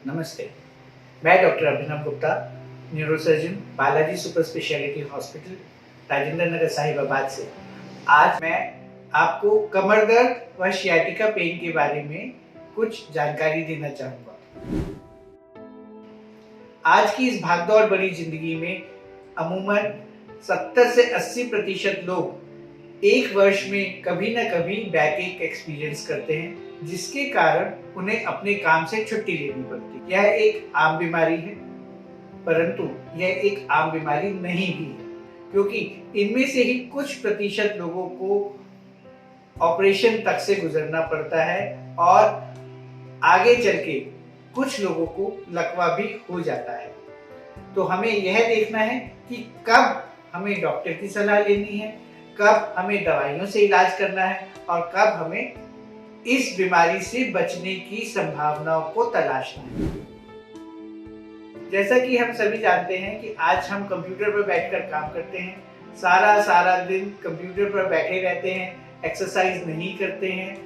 नमस्ते, मैं doctor Abhinav Gupta, neurosurgeon, Balaji super speciality hospital, Rajendra Nagar Sahibabad से। आज मैं आपको कमर दर्द व सियाटिका पेन के बारे में कुछ जानकारी देना चाहूँगा। आज की इस भागदौड़ भरी जिंदगी में अमूमन 70 से 80% लोग एक वर्ष में कभी न कभी बैकएक एक्सपीरियंस करते हैं, जिसके कारण उन्हें अपने काम से छुट्टी लेनी पड़ती है। यह एक आम बीमारी है, परंतु यह एक आम बीमारी नहीं भी है, क्योंकि इनमें से ही कुछ प्रतिशत लोगों को ऑपरेशन तक से गुजरना पड़ता है और आगे चल के कुछ लोगों को लकवा भी हो जाता है। तो हमें यह देखना है कि कब हमें डॉक्टर की सलाह लेनी है, कब हमें दवाइयों से इलाज करना है और कब हमें इस बीमारी से बचने की संभावनाओं को तलाशना है। जैसा कि हम सभी जानते हैं कि आज हम कंप्यूटर पर बैठकर काम करते हैं, सारा दिन कंप्यूटर पर बैठे रहते हैं, एक्सरसाइज नहीं करते हैं,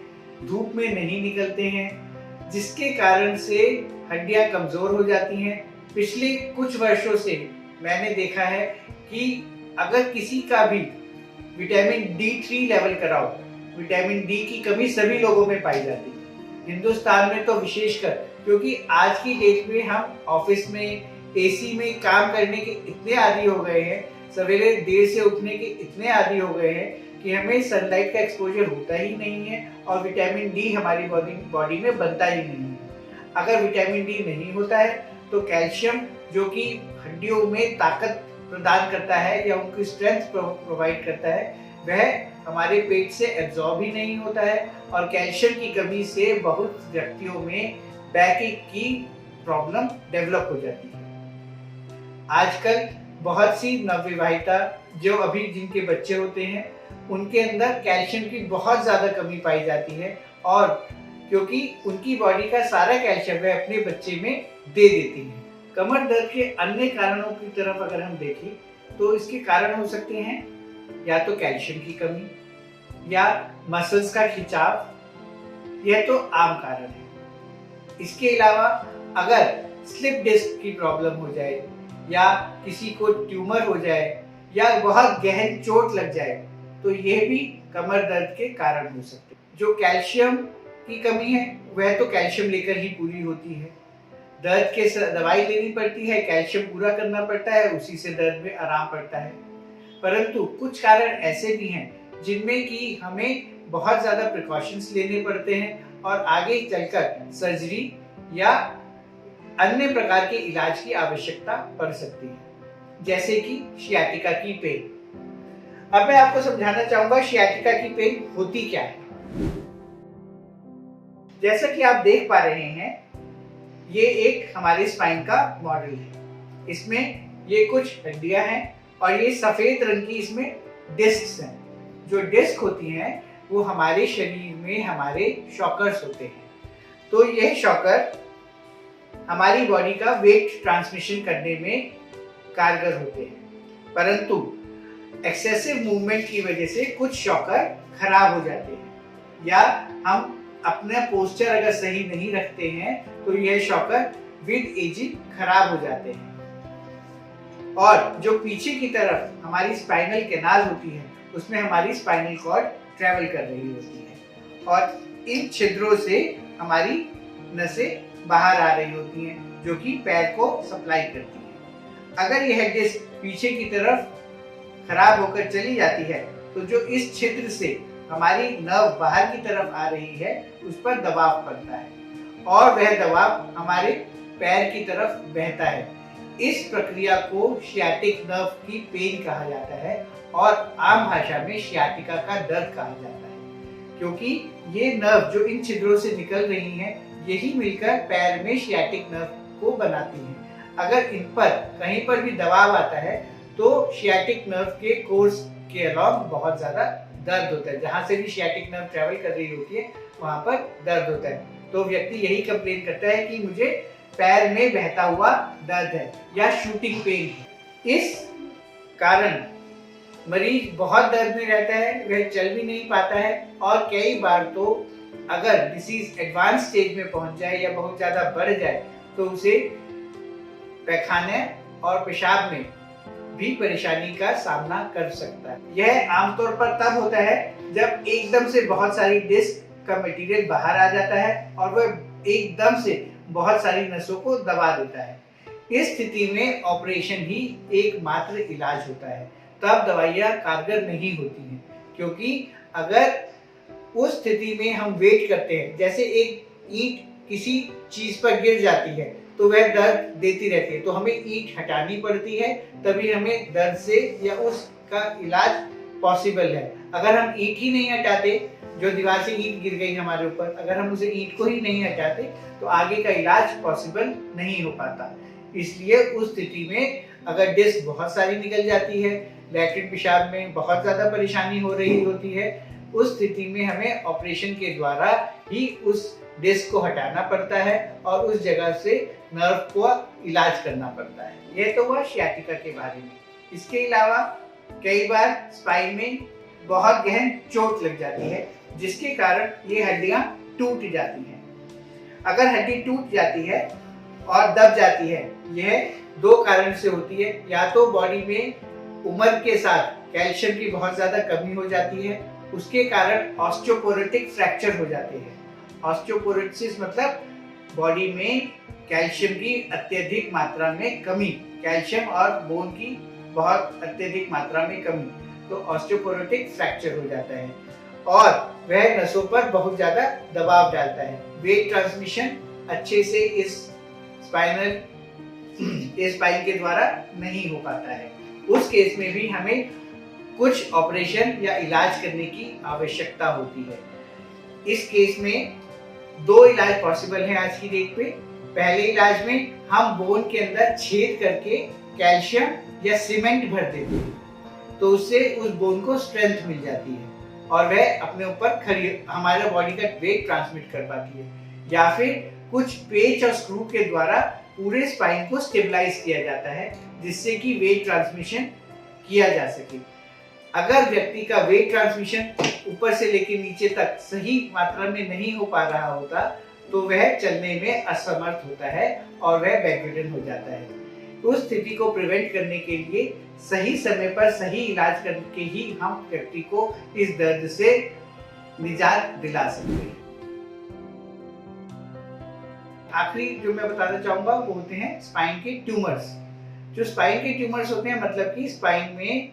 धूप में नहीं निकलते हैं, जिसके कारण से हड्डियां कमजोर हो जाती हैं। पिछले कुछ वर्षों से मैंने देखा है कि अगर किसी का भी विटामिन D3 लेवल कराओ, विटामिन डी की कमी सभी लोगों में पाई जाती है, हिंदुस्तान में तो विशेषकर, क्योंकि आज की डेट में हम ऑफिस में एसी में काम करने के इतने आदी हो गए हैं, सवेरे देर से उठने के इतने आदी हो गए हैं कि हमें सनलाइट का एक्सपोजर होता ही नहीं है और विटामिन डी हमारी बॉडी में बनता ही नहीं है। अगर विटामिन डी नहीं होता है तो कैल्शियम, जो कि हड्डियों में ताकत प्रदान करता है या उनकी स्ट्रेंथ प्रोवाइड करता है, वह हमारे पेट से एब्जॉर्ब ही नहीं होता है और कैल्शियम की कमी से बहुत व्यक्तियों में बैकएक की प्रॉब्लम डेवलप हो जाती है। आजकल बहुत सी नवविवाहिता जो अभी जिनके बच्चे होते हैं, उनके अंदर कैल्शियम की बहुत ज़्यादा कमी पाई जाती है और क्योंकि उनकी बॉडी का सारा कैल्शियम वह अपने बच्चे में दे देती है। कमर दर्द के अन्य कारणों की तरफ अगर हम देखें तो इसके कारण हो सकते हैं या तो कैल्शियम की कमी या मसल्स का खिंचाव, यह तो आम कारण है। इसके अलावा अगर स्लिप डिस्क की प्रॉब्लम हो जाए या किसी को ट्यूमर हो जाए या बहुत गहन चोट लग जाए तो यह भी कमर दर्द के कारण हो सकते हैं। जो कैल्शियम की कमी है वह तो कैल्शियम लेकर ही पूरी होती है, दर्द के दवाई लेनी पड़ती है, कैल्शियम पूरा करना पड़ता है, उसी से दर्द में आराम पड़ता है। परंतु कुछ कारण ऐसे भी हैं जिनमें कि हमें बहुत ज़्यादा प्रिकॉशंस लेने पड़ते हैं और आगे चलकर सर्जरी या अन्य प्रकार के इलाज की आवश्यकता पड़ सकती है, जैसे कि सियाटिका की पेन। अब मैं आपको समझाना चाहूंगा सियाटिका की पेन होती क्या है। जैसा कि आप देख पा रहे हैं, ये एक हमारे स्पाइन का मॉडल है। इसमें ये कुछ हड्डियां हैं और ये सफेद रंग की इसमें डिस्क्स हैं। जो डिस्क होती हैं वो हमारे शरीर में हमारे शॉकर्स होते हैं। तो यह शॉकर हमारी बॉडी का वेट ट्रांसमिशन करने में कारगर होते हैं, परंतु एक्सेसिव मूवमेंट की वजह से कुछ शॉकर खराब हो जाते हैं या हम अपना पोस्चर अगर सही नहीं रखते हैं तो यह शॉकर विद एजिंग खराब हो जाते हैं। और जो पीछे की तरफ हमारी स्पाइनल कैनाल होती है उसमें हमारी स्पाइनल कॉर्ड ट्रेवल कर रही होती है और इन छिद्रों से हमारी नसें बाहर आ रही होती हैं जो कि पैर को सप्लाई करती है। अगर यह डिस्क पीछे की तरफ खराब होकर चली जाती है तो जो इस छिद्र से हमारी नर्व बाहर की तरफ आ रही है उस पर दबाव पड़ता है और वह दबाव हमारे पैर की तरफ बहता है। इस प्रक्रिया को सियाटिक नर्व की पेन कहा जाता है और आम भाषा में सियाटिका का दर्द कहा जाता है, क्योंकि ये नर्व जो इन छिद्रों से निकल रही हैं यही मिलकर पैर में सियाटिक नर्व को बनाती हैं। अगर इन पर कहीं पर भी दबाव आता है तो सियाटिक नर्व के कोर्स के अलॉन्ग बहुत ज्यादा दर्द होता है। जहां से भी सियाटिक नर्व ट्रेवल कर रही होती है वहां पर दर्द होता है। तो व्यक्ति यही कंप्लेन करता है कि मुझे पैर में बहता हुआ दर्द है या शूटिंग पेन है। इस कारण मरीज बहुत दर्द में रहता है, वह चल भी नहीं पाता है और कई बार तो अगर डिसीज एडवांस स्टेज में पहुंच जाए या बहुत ज़्यादा बढ़ जाए तो उसे पैखाने और पेशाब में भी परेशानी का सामना कर सकता है। यह आमतौर पर तब होता है जब एकदम से बहुत सारी डिस्क का मटेरियल बाहर आ जाता है और वह एकदम से बहुत सारी नसों को दबा देता है। इस स्थिति में ऑपरेशन ही एकमात्र इलाज होता है। तब दवाइयाँ कारगर नहीं होती हैं, क्योंकि अगर उस स्थिति में हम वेट करते हैं, जैसे एक ईंट किसी चीज पर गिर जाती है तो वह दर्द देती रहती है, तो हमें ईंट हटानी पड़ती है, तभी हमें दर्द से या उसका इलाज पॉसिबल है। अगर हम ईंट ही नहीं हटाते, जो दीवार से ईंट गिर गई हमारे ऊपर, अगर हम उसे ईंट को ही नहीं हटाते तो आगे का इलाज पॉसिबल नहीं हो पाता। इसलिए उस स्थिति में अगर डिस्क बहुत सारी निकल जाती है, लैट्रिन पेशाब में बहुत ज्यादा परेशानी हो रही होती है, उस स्थिति में हमें ऑपरेशन के द्वारा ही उस डिस्क को हटाना पड़ता है और उस जगह से नर्व को इलाज करना पड़ता है। यह तो हुआ सियाटिका के बारे में। इसके अलावा कई बार स्पाइन में बहुत गहन चोट लग जाती है, जिसके कारण ये हड्डियां टूट जाती हैं। अगर हड्डी टूट जाती है और दब जाती है, यह दो कारण से होती है। या तो बॉडी में उम्र के साथ कैल्शियम की बहुत ज्यादा कमी हो जाती है, उसके कारण ऑस्टियोपोरोटिक फ्रैक्चर हो जाते हैं। ऑस्टियोपोरोसिस मतलब बॉडी में कैल्शियम की अत्यधिक मात्रा में कमी, कैल्शियम और बोन की बहुत अत्यधिक मात्रा में कमी, तो ऑस्टियोपोरोटिक फ्रैक्चर हो जाता है और वह नसों पर बहुत ज्यादा दबाव डालता है। वेट ट्रांसमिशन अच्छे से इस स्पाइन के द्वारा नहीं हो पाता है। उस केस में भी हमें कुछ ऑपरेशन या इलाज करने की आवश्यकता होती है। इस केस में दो इलाज पॉसिबल हैं आज की डेट पे। पहले इलाज में हम बोन के अंदर छेद करके कैल्शियम या सीमेंट भर देते हैं, तो उससे उस बोन को स्ट्रेंथ मिल जाती है और वह अपने ऊपर खड़ी हमारे बॉडी का वेट ट्रांसमिट कर पाती है। या फिर कुछ पेच और स्क्रू के द्वारा पूरे स्पाइन को स्टेबलाइज किया जाता है, जिससे कि वेट ट्रांसमिशन किया जा सके। अगर व्यक्ति का वेट ट्रांसमिशन ऊपर से लेकर नीचे तक सही मात्रा में नहीं हो पा रहा होता, तो वह चलने में असमर्थ होता है और वह बेडरिडन हो जाता है। उस स्थिति को प्रिवेंट करने के लिए सही समय पर सही इलाज करके ही हम व्यक्ति को इस दर्द से निजात दिला सकते हैं। आखिरी जो मैं बताना चाहूंगा वो होते हैं स्पाइन के ट्यूमर्स। जो स्पाइन के ट्यूमर्स होते हैं, मतलब कि स्पाइन में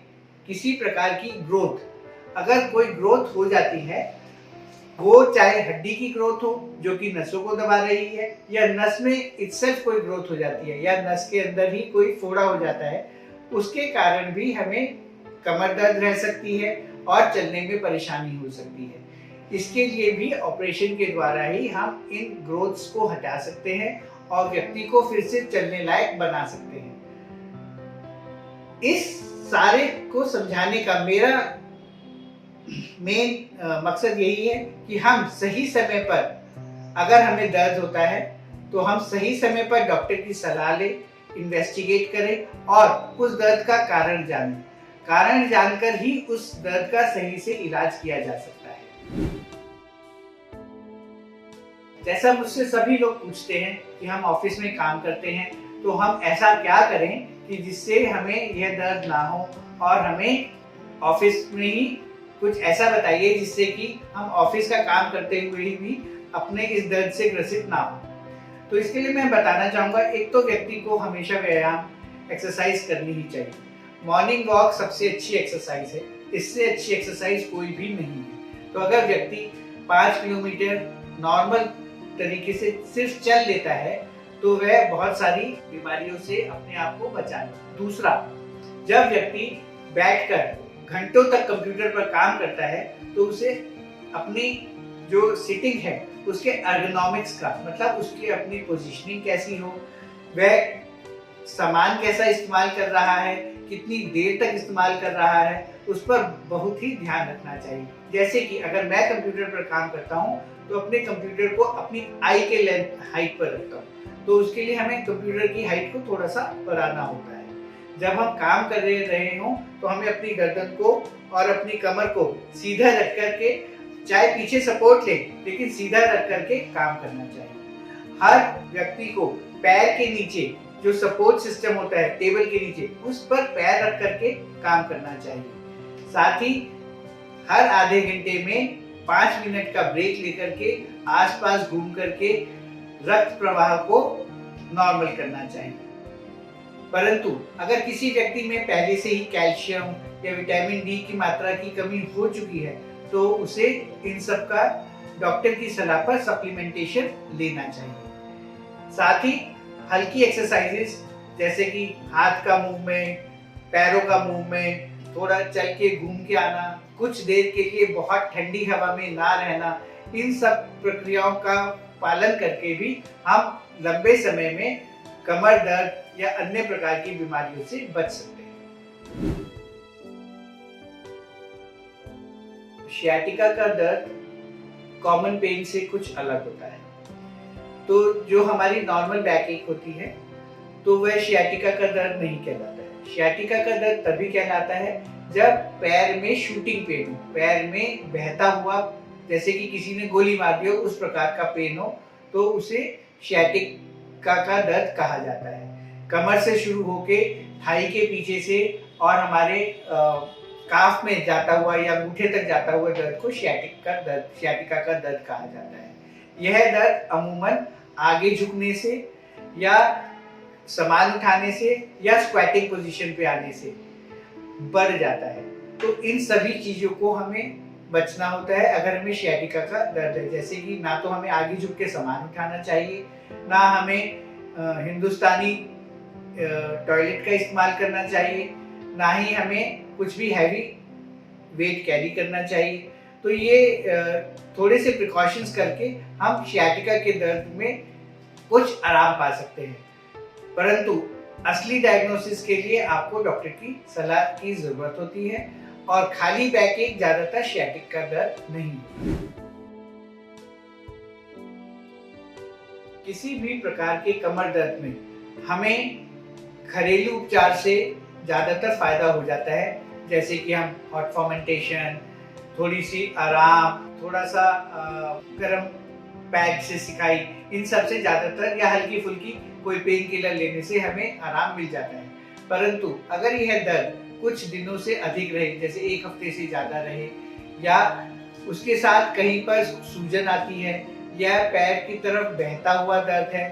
किसी प्रकार की ग्रोथ, अगर कोई ग्रोथ हो जाती है, वो चाहे हड्डी की ग्रोथ हो जो कि नसों को दबा रही है, या नस में इटसेल्फ कोई ग्रोथ हो जाती है, या नस के अंदर ही कोई फोड़ा हो जाता है, उसके कारण भी हमें कमर दर्द रह सकती है और चलने में परेशानी हो सकती है। इसके लिए भी ऑपरेशन के द्वारा ही हम इन ग्रोथ्स को हटा सकते हैं और व्यक्ति को फिर से चलने लायक बना सकते हैं। इस सारे को समझाने का मेरा मेन मकसद यही है कि हम सही समय पर, अगर हमें दर्द होता है तो हम सही समय पर डॉक्टर की सलाह लें, इन्वेस्टिगेट करें और उस दर्द का कारण जानें। कारण जानकर ही उस दर्द का सही से इलाज किया जा सकता है। जैसा मुझसे सभी लोग पूछते हैं कि हम ऑफिस में काम करते हैं, तो हम ऐसा क्या करें कि जिससे हमें यह दर्द ना हो, और हमें ऑफिस में ही कुछ ऐसा बताइए जिससे कि हम ऑफिस का काम करते हुए भी अपने इस दर्द से ग्रसित ना हो। तो इसके लिए मैं बताना चाहूँगा, एक तो व्यक्ति को हमेशा व्यायाम, एक्सरसाइज करनी ही चाहिए। मॉर्निंग वॉक सबसे अच्छी एक्सरसाइज है, इससे अच्छी एक्सरसाइज कोई भी नहीं है। तो अगर व्यक्ति 5 किलोमीटर नॉर्मल तरीके से सिर्फ चल लेता है, तो वह बहुत सारी बीमारियों से अपने आप को बचा ले। दूसरा, जब व्यक्ति बैठकर घंटों तक कंप्यूटर पर काम करता है, तो उसे अपनी जो सिटिंग है उसके एर्गोनॉमिक्स का, मतलब उसकी अपनी पोजीशनिंग कैसी हो, वह सामान कैसा इस्तेमाल कर रहा है, कितनी देर तक इस्तेमाल कर रहा है, उस पर बहुत ही ध्यान रखना चाहिए। जैसे कि अगर मैं कंप्यूटर पर काम करता हूँ तो अपने कंप्यूटर को अपनी आई के लेंथ हाइट पर रखता हूँ, तो उसके लिए हमें कंप्यूटर की हाइट को थोड़ा सा बढ़ाना होता है। जब हम काम कर रहे हों तो हमें अपनी गर्दन को और अपनी कमर को सीधा रख करके, चाहे पीछे सपोर्ट ले, लेकिन सीधा रख करके काम करना चाहिए। हर व्यक्ति को पैर के नीचे जो सपोर्ट सिस्टम होता है टेबल के नीचे, उस पर पैर रख करके काम करना चाहिए। साथ ही हर आधे घंटे में 5 मिनट का ब्रेक लेकर के आसपास घूम करके रक्त प्रवाह को नॉर्मल करना चाहिए। परंतु अगर किसी व्यक्ति में पहले से ही कैल्शियम या विटामिन डी की मात्रा की कमी हो चुकी है तो उसे इन सब का डॉक्टर की सलाह पर सप्लीमेंटेशन लेना चाहिए। साथ ही हल्की एक्सरसाइजेस जैसे कि हाथ का मूवमेंट, पैरों का मूवमेंट, थोड़ा चल के घूम के आना, कुछ देर के लिए बहुत ठंडी हवा में ना रहना, इन सब प्रक्रियाओं का पालन करके भी हम लंबे समय में कमर दर्द या अन्य प्रकार की बीमारियों से बच सकते हैं। सियाटिका का दर्द कॉमन पेन से कुछ अलग होता है। तो जो हमारी नॉर्मल बैक एक होती है तो वह सियाटिका का दर्द नहीं कहलाता है। सियाटिका का दर्द तभी कहलाता है जब पैर में शूटिंग पेन हो, पैर में बहता हुआ जैसे कि किसी ने गोली मार दी हो उस प्रकार का पेन हो, तो उसे सियाटिका का दर्द कहा जाता है। कमर से शुरू होके थाई के पीछे से और हमारे काफ में जाता हुआ या अंगूठे तक जाता हुआ दर्द को सियाटिका का दर्द कहा जाता है। यह दर्द अमूमन आगे झुकने से या सामान उठाने से या स्क्वैटिंग पोजीशन पे आने से बढ़ जाता है। तो इन सभी चीजों को हमें बचना होता है अगर हमें सियाटिका का दर्द है। जैसे कि ना तो हमें आगे झुक के सामान उठाना चाहिए, ना हमें हिंदुस्तानी टॉयलेट का इस्तेमाल करना चाहिए, ना ही हमें कुछ भी हैवी वेट कैरी करना चाहिए। तो ये थोड़े से प्रिकॉशंस करके हम सियाटिका के दर्द में कुछ आराम पा सकते हैं। परंतु असली डायग्नोसिस के लिए आपको डॉक्टर की सलाह की जरूरत होती है और खाली बैक एक ज्यादातर सियाटिक का दर्द नहीं होता। किसी भी प्रकार के कमर दर्द में हमें घरेलू उपचार से ज्यादातर फायदा हो जाता है। जैसे कि हम हॉट फर्मेंटेशन, थोड़ी सी आराम, थोड़ा सा गर्म पैक से सिकाई, इन सब से ज्यादातर या हल्की फुल्की कोई पेन किलर लेने से हमें आराम मिल जाता है। परंतु अगर यह दर्द कुछ दिनों से अधिक रहे, जैसे 1 हफ्ते से ज्यादा रहे, या उसके साथ कहीं पर सूजन आती है, या पैर की तरफ बहता हुआ दर्द है,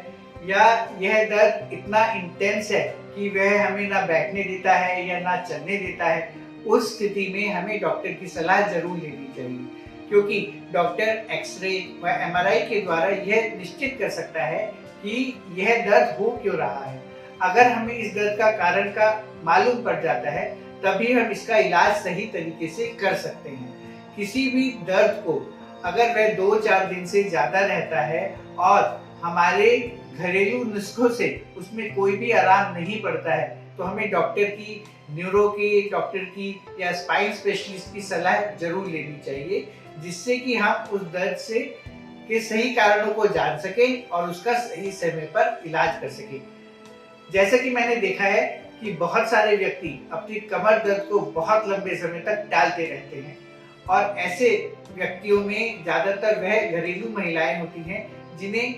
या यह दर्द इतना इंटेंस है कि वह हमें ना बैठने देता है या ना चलने देता है, उस स्थिति में हमें डॉक्टर की सलाह जरूर लेनी चाहिए। क्योंकि डॉक्टर एक्सरे व एमआरआई के द्वारा यह निश्चित कर सकता है कि यह दर्द हो क्यों रहा है। अगर हमें इस दर्द का कारण का मालूम पड़ जाता है तभी हम इसका इलाज सही तरीके से कर सकते हैं। किसी भी दर्द को अगर वह 2-4 दिन से ज्यादा रहता है और हमारे घरेलू नुस्खों से उसमें कोई भी आराम नहीं पड़ता है तो हमें डॉक्टर की, न्यूरो की डॉक्टर की या स्पाइन स्पेशलिस्ट की सलाह जरूर लेनी चाहिए, जिससे कि हम उस दर्द से के सही कारणों को जान सकें और उसका सही समय पर इलाज कर सकें। जैसा कि मैंने देखा है कि बहुत सारे व्यक्ति अपनी कमर दर्द को बहुत लंबे समय तक टालते रहते हैं और ऐसे व्यक्तियों में ज्यादातर वह घरेलू महिलाएं होती हैं जिन्हें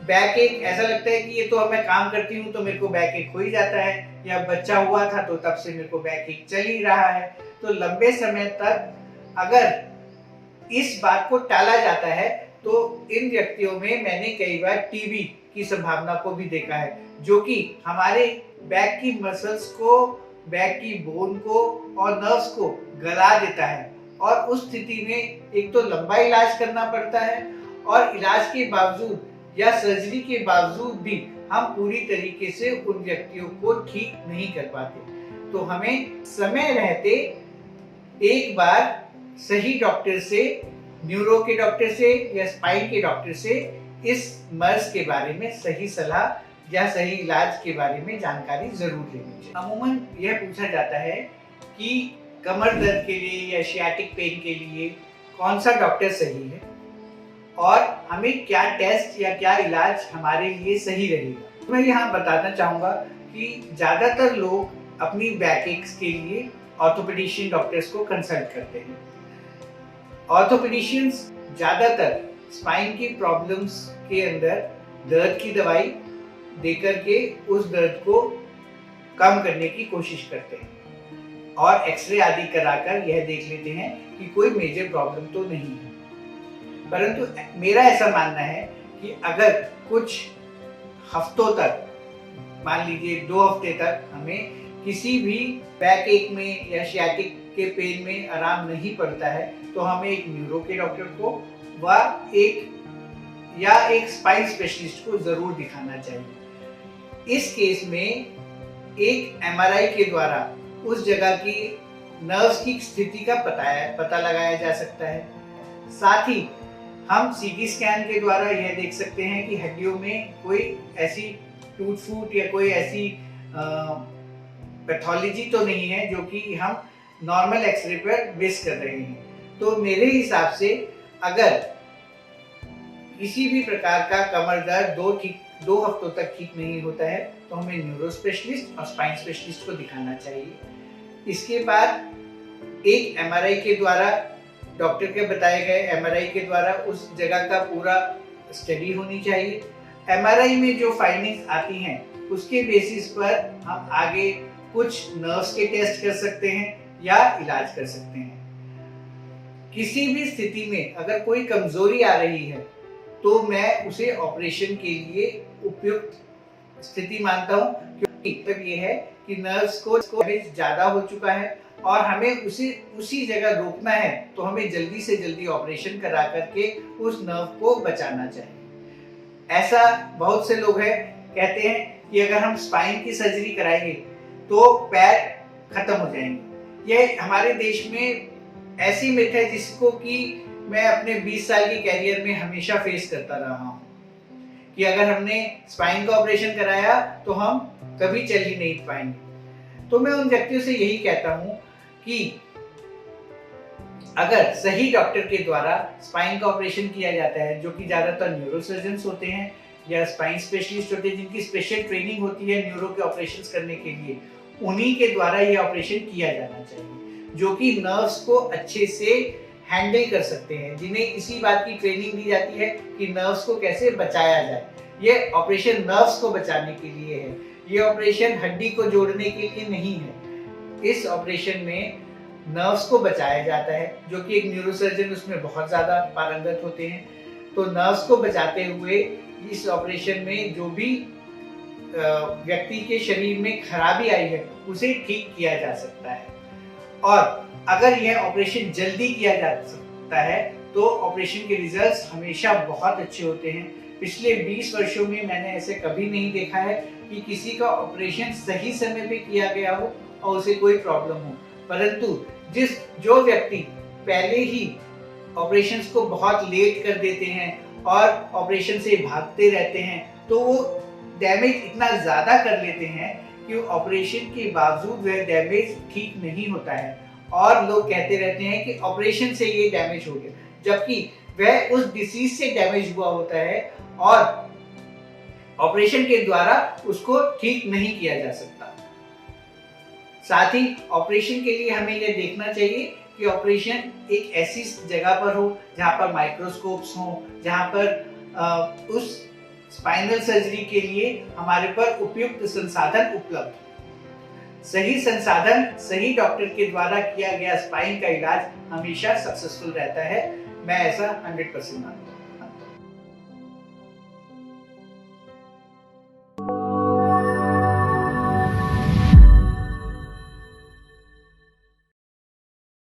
बैक एक ऐसा लगता है कि ये तो मैं काम करती हूँ तो मेरे को बैक एक हो ही जाता है, या बच्चा हुआ था तो तब से मेरे को बैक एक चल ही रहा है। तो लंबे समय तक अगर इस बात को टाला जाता है तो इन व्यक्तियों में मैंने कई बार टीबी की संभावना को भी देखा है, जो कि हमारे बैक की मसल्स को, बैक की बोन को और नर्व्स को गला देता है और उस स्थिति में एक तो लंबा इलाज करना पड़ता है और इलाज के बावजूद या सर्जरी के बावजूद भी हम पूरी तरीके से उन व्यक्तियों को ठीक नहीं कर पाते। तो हमें समय रहते एक बार सही डॉक्टर से, न्यूरो के डॉक्टर से या स्पाइन के डॉक्टर से इस मर्ज के बारे में सही सलाह या सही इलाज के बारे में जानकारी जरूर लेनी चाहिए। अमूमन यह पूछा जाता है कि कमर दर्द के लिए या सियाटिक पेन के लिए कौन सा डॉक्टर सही है और हमें क्या टेस्ट या क्या इलाज हमारे लिए सही रहेगा। मैं यहाँ बताना चाहूँगा कि ज़्यादातर लोग अपनी बैक एक्स के लिए ऑर्थोपेडिशियन डॉक्टर्स को कंसल्ट करते हैं। ऑर्थोपेडिशियंस ज़्यादातर स्पाइन की प्रॉब्लम्स के अंदर दर्द की दवाई देकर के उस दर्द को कम करने की कोशिश करते हैं और एक्सरे आदि कराकर यह देख लेते हैं कि कोई मेजर प्रॉब्लम तो नहीं है। परंतु मेरा ऐसा मानना है कि अगर कुछ हफ्तों तक, मान लीजिए 2 हफ्ते तक, हमें किसी भी बैक एक में या सियाटिक के पेन में आराम नहीं पड़ता है तो हमें एक न्यूरो के डॉक्टर को व एक स्पाइन स्पेशलिस्ट को जरूर दिखाना चाहिए। इस केस में एक एमआरआई के द्वारा उस जगह की नर्व्स की स्थिति का पता लगाया जा सकता है। साथ ही हम सीटी स्कैन के द्वारा यह देख सकते हैं कि हड्डियों में कोई ऐसी टूट फूट या कोई ऐसी पैथोलॉजी तो नहीं है जो कि हम नॉर्मल एक्सरे पर बेस कर रहे हैं। तो मेरे हिसाब से अगर किसी भी प्रकार का कमर दर्द 2 हफ्तों तक ठीक नहीं होता है तो हमें न्यूरो स्पेशलिस्ट और स्पाइन स्पेशलिस्ट को दिखाना चाहिए। इसके बाद एक एमआरआई के द्वारा, डॉक्टर के बताए गए एमआरआई के द्वारा उस जगह का पूरा स्टडी होनी चाहिए। एमआरआई में जो फाइंडिंग्स आती हैं उसके बेसिस पर हम आगे कुछ नर्व्स के टेस्ट कर सकते हैं या इलाज कर सकते हैं। किसी भी स्थिति में अगर कोई कमजोरी आ रही है तो मैं उसे ऑपरेशन के लिए उपयुक्त स्थिति मानता हूं, क्योंकि मतलब ये है कि नर्व्स को डैमेज ज्यादा हो चुका है और हमें उसी जगह रोकना है तो हमें जल्दी से जल्दी ऑपरेशन करा करके उस नर्व को बचाना चाहिए। ऐसा बहुत से लोग हैं कहते हैं कि अगर हम स्पाइन की सर्जरी कराएंगे तो पैर खत्म हो जाएंगे। ये हमारे देश में ऐसी मिथ है जिसको कि मैं अपने 20 साल की कैरियर में हमेशा फेस करता रहा हूँ कि अगर हमने स्पाइन का ऑपरेशन कराया तो हम कभी चल ही नहीं पाएंगे। तो मैं उन व्यक्तियों से यही कहता हूँ कि अगर सही डॉक्टर के द्वारा स्पाइन का ऑपरेशन किया जाता है, जो कि ज्यादातर न्यूरोसर्जन्स होते हैं या स्पाइन स्पेशलिस्ट होते हैं जिनकी स्पेशल ट्रेनिंग होती है न्यूरो के ऑपरेशंस करने के लिए, उन्हीं के द्वारा ये ऑपरेशन किया जाना चाहिए, जो कि नर्व्स को अच्छे से हैंडल कर सकते हैं, जिन्हें इसी बात की ट्रेनिंग दी जाती है कि नर्व्स को कैसे बचाया जाए। ये ऑपरेशन नर्व्स को बचाने के लिए है, ये ऑपरेशन हड्डी को जोड़ने के लिए नहीं है। इस ऑपरेशन में नर्व्स को बचाया जाता है, जो कि एक न्यूरोसर्जन उसमें बहुत ज्यादा पारंगत होते हैं। तो नर्व्स को बचाते हुए इस ऑपरेशन में जो भी व्यक्ति के शरीर में खराबी आई है उसे ठीक किया जा सकता है। और अगर यह ऑपरेशन जल्दी किया जा सकता है तो ऑपरेशन के रिजल्ट्स हमेशा बहुत अच्छे होते हैं। पिछले 20 वर्षों में मैंने ऐसे कभी नहीं देखा है कि किसी का ऑपरेशन सही समय पे किया गया हो और उसे कोई प्रॉब्लम हो। परंतु जो व्यक्ति पहले ही ऑपरेशंस को बहुत लेट कर देते हैं और ऑपरेशन से भागते रहते हैं तो वो डैमेज इतना ज्यादा कर लेते हैं कि ऑपरेशन के बावजूद वह डैमेज ठीक नहीं होता है और लोग कहते रहते हैं कि ऑपरेशन से ये डैमेज हो गया, जबकि वह उस डिसीज से डैमेज हुआ होता है और ऑपरेशन के द्वारा उसको ठीक नहीं किया जा सकता। साथ ही ऑपरेशन के लिए हमें यह देखना चाहिए कि ऑपरेशन एक ऐसी जगह पर हो जहां पर माइक्रोस्कोप्स हो, जहां पर उस स्पाइनल सर्जरी के लिए हमारे पर उपयुक्त संसाधन उपलब्ध हो। सही संसाधन सही डॉक्टर के द्वारा किया गया स्पाइन का इलाज हमेशा सक्सेसफुल रहता है। मैं ऐसा 100% मानता हूँ।